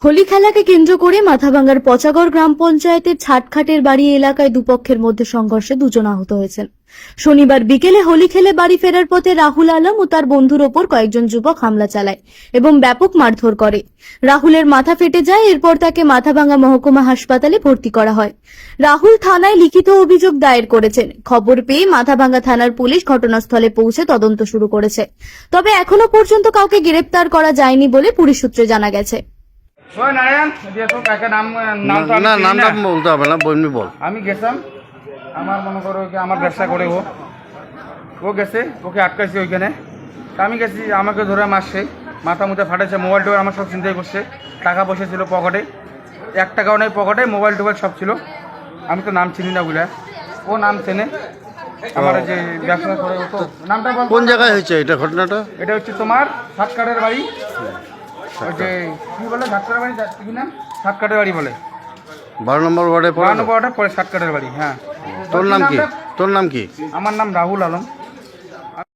হোলি খেলাকে কেন্দ্র করে মাথাভাঙ্গার পচাগড় গ্রাম পঞ্চায়েতের ছাটখাটের বাড়ি এলাকায় দুপক্ষের মধ্যে সংঘর্ষে দুজন আহত হয়েছেন। শনিবার বিকেলে হোলি খেলে বাড়ি ফেরার পথে রাহুল আলম ও তার বন্ধুর ওপর কয়েকজন যুবক হামলা চালায় এবং ব্যাপক মারধর করে। রাহুলের মাথা ফেটে যায়, এরপর তাকে মাথাভাঙ্গা মহকুমা হাসপাতালে ভর্তি করা হয়। রাহুল থানায় লিখিত অভিযোগ দায়ের করেছেন। খবর পেয়ে মাথাভাঙ্গা থানার পুলিশ ঘটনাস্থলে পৌঁছে তদন্ত শুরু করেছে। তবে এখনো পর্যন্ত কাউকে গ্রেপ্তার করা যায়নি বলে পুলিশ সূত্রে জানা গেছে। ওই নারায়ণ দিয়ে তো কাকে নামটা বলতে হবে না, বলবি বল। আমি গেছিলাম, আমার মনে করো কি আমার ব্যবসা করে ও গেছে, ওকে আটকাইছে ওইখানে। তা আমি গেছি, আমাকে ধরে মারছে, মাথা মুথে ফাটাইছে, মোবাইল টোবাইল আমার সব চিন্তাই করছে। টাকা পয়সা ছিল পকেটে, 1 টাকাও নেই পকেটে, মোবাইল টোবাইল সব ছিল। আমি তো নাম চিনি না বুঝলে, ও নাম চেনে আমার যে ব্যবসা করে। ও তো নামটা বল। কোন জায়গায় হয়েছে এটা ঘটনাটা? এটা হচ্ছে তোমার সাতকাটের বাড়ি, ওই যে কি বলে সাতকাটের বাড়ি, কি নাম? সাতকাটের বাড়ি বলে, 12 নম্বর ওয়ার্ডে 12 নম্বর ওয়ার্ডে পরে সাতকাটের বাড়ি। হ্যাঁ। তোর নাম কি? তোর নাম কি? আমার নাম রাহুল আলম।